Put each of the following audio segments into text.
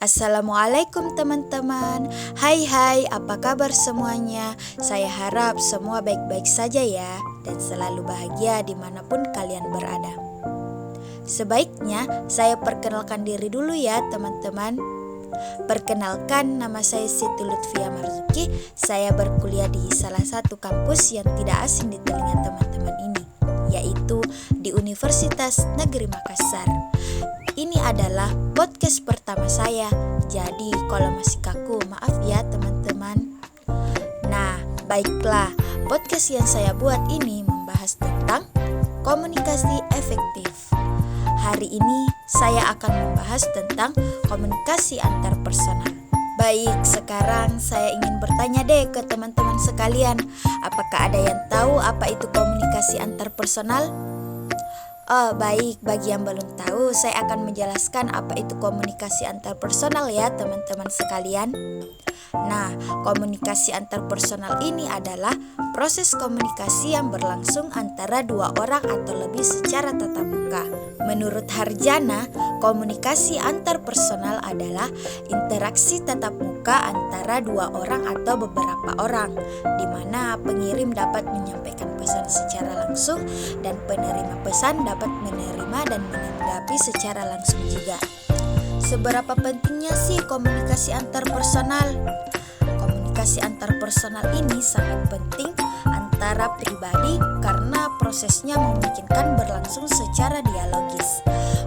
Assalamualaikum teman-teman. Hai, apa kabar semuanya? Saya harap semua baik-baik saja ya, dan selalu bahagia dimanapun kalian berada. Sebaiknya saya perkenalkan diri dulu ya teman-teman. Perkenalkan, nama saya Siti Lutfia Marzuki. Saya berkuliah di salah satu kampus yang tidak asing di telinga teman-teman ini, yaitu di Universitas Negeri Makassar. Ini adalah podcast pertama saya, jadi kalau masih kaku maaf ya teman-teman. Nah, baiklah, podcast yang saya buat ini membahas tentang komunikasi efektif. Hari ini saya akan membahas tentang komunikasi antar personal. Baik, sekarang saya ingin bertanya deh ke teman-teman sekalian, apakah ada yang tahu apa itu komunikasi antar personal? Oh baik, bagi yang belum tahu, saya akan menjelaskan apa itu komunikasi antar personal ya teman-teman sekalian. Nah, komunikasi antar personal ini adalah proses komunikasi yang berlangsung antara dua orang atau lebih secara tatap muka. Menurut Harjana, komunikasi antar personal adalah interaksi tatap muka antara dua orang atau beberapa orang, di mana pengirim dapat menyampaikan pesan secara langsung dan penerima pesan dapat menerima dan menanggapi secara langsung juga. Seberapa pentingnya sih komunikasi antar personal? Komunikasi antar personal ini sangat penting antara pribadi karena prosesnya memungkinkan berlangsung secara dialogis.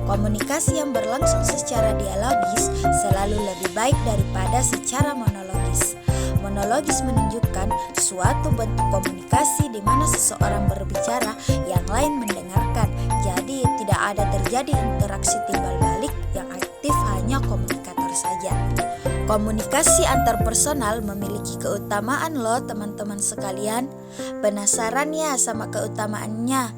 Komunikasi yang berlangsung secara dialogis selalu lebih baik daripada secara monologis. Monologis menunjukkan suatu bentuk komunikasi di mana seseorang berbicara, yang lain mendengarkan. Jadi tidak ada terjadi interaksi timbal balik, yang aktif hanya komunikator saja. Komunikasi antar personal memiliki keutamaan loh teman-teman sekalian. Penasaran ya sama keutamaannya?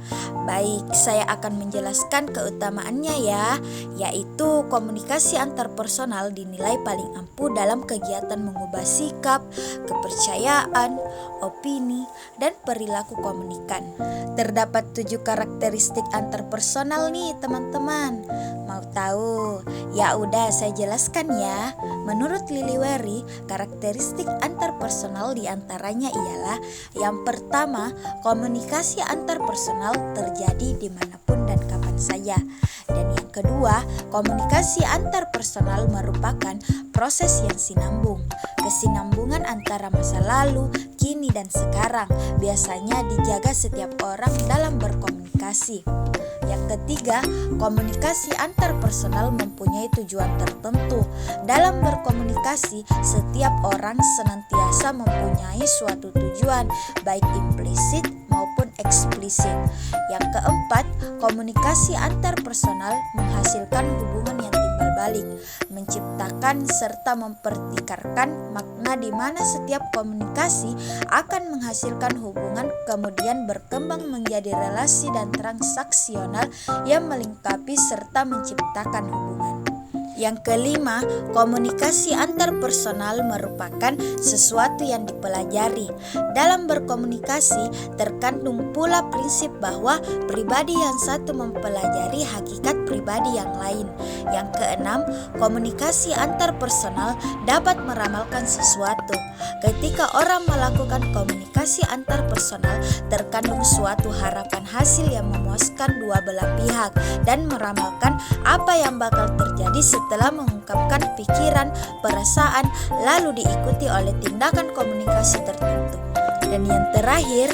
Baik, saya akan menjelaskan keutamaannya ya, yaitu komunikasi antar personal dinilai paling ampuh dalam kegiatan mengubah sikap, kepercayaan, opini, dan perilaku komunikan. Terdapat 7 karakteristik antar personal nih teman-teman. Mau tahu? Ya udah saya jelaskan ya. Menurut Lily Wery, karakteristik antar personal diantaranya ialah: yang pertama, komunikasi antar personal terjadi dimanapun dan kapan saja. Dan yang kedua, komunikasi antar personal merupakan proses yang sinambung. Kesinambungan antara masa lalu, kini, dan sekarang biasanya dijaga setiap orang dalam berkomunikasi. Yang ketiga, komunikasi antar personal mempunyai tujuan tertentu. Dalam berkomunikasi, setiap orang senantiasa mempunyai suatu tujuan, baik implisit maupun eksplisit. Yang keempat, komunikasi antar personal menghasilkan hubungan yang timbal balik, menciptakan serta mempertikarkan makna di mana setiap komunikasi akan menghasilkan hubungan kemudian berkembang menjadi relasi dan transaksional yang melengkapi serta menciptakan hubungan. Yang kelima, komunikasi antar personal merupakan sesuatu yang dipelajari. Dalam berkomunikasi, terkandung pula prinsip bahwa pribadi yang satu mempelajari hakikat pribadi yang lain. Yang keenam, komunikasi antar personal dapat meramalkan sesuatu. Ketika orang melakukan komunikasi antar personal, terkandung suatu harapan hasil yang memuaskan dua belah pihak dan meramalkan apa yang bakal terjadi setelah mengungkapkan pikiran, perasaan, lalu diikuti oleh tindakan komunikasi tertentu. Dan yang terakhir,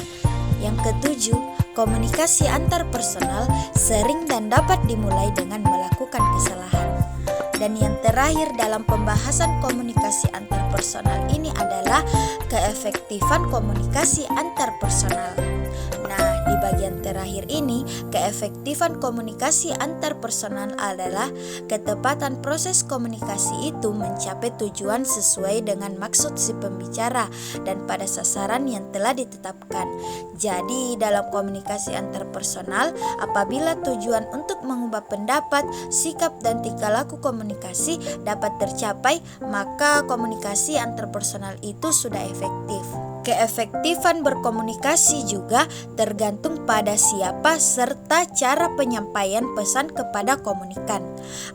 yang ketujuh, komunikasi antar personal sering dan dapat dimulai dengan melakukan kesalahan. Dan yang terakhir dalam pembahasan komunikasi antar personal ini adalah keefektifan komunikasi antar personal. Nah, di bagian terakhir ini, keefektifan komunikasi antar personal adalah ketepatan proses komunikasi itu mencapai tujuan sesuai dengan maksud si pembicara dan pada sasaran yang telah ditetapkan. Jadi, dalam komunikasi antar personal, apabila tujuan untuk mengubah pendapat, sikap, dan tingkah laku komunikasi dapat tercapai, maka komunikasi antar personal itu sudah efektif. Keefektifan berkomunikasi juga tergantung pada siapa serta cara penyampaian pesan kepada komunikan.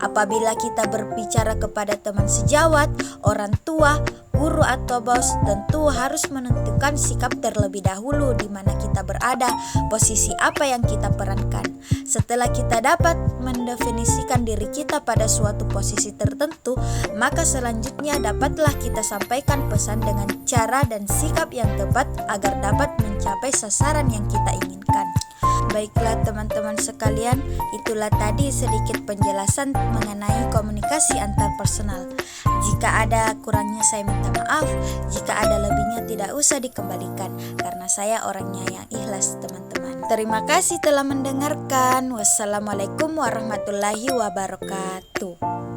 Apabila kita berbicara kepada teman sejawat, orang tua, guru atau bos, tentu harus menentukan sikap terlebih dahulu di mana kita berada, posisi apa yang kita perankan. Setelah kita dapat mendefinisikan diri kita pada suatu posisi tertentu, maka selanjutnya dapatlah kita sampaikan pesan dengan cara dan sikap yang tepat agar dapat mencapai sasaran yang kita inginkan. Baiklah teman-teman sekalian, itulah tadi sedikit penjelasan mengenai komunikasi antar personal. Jika ada kurangnya saya minta maaf, jika ada lebihnya tidak usah dikembalikan, karena saya orangnya yang ikhlas teman-teman. Terima kasih telah mendengarkan. Wassalamualaikum warahmatullahi wabarakatuh.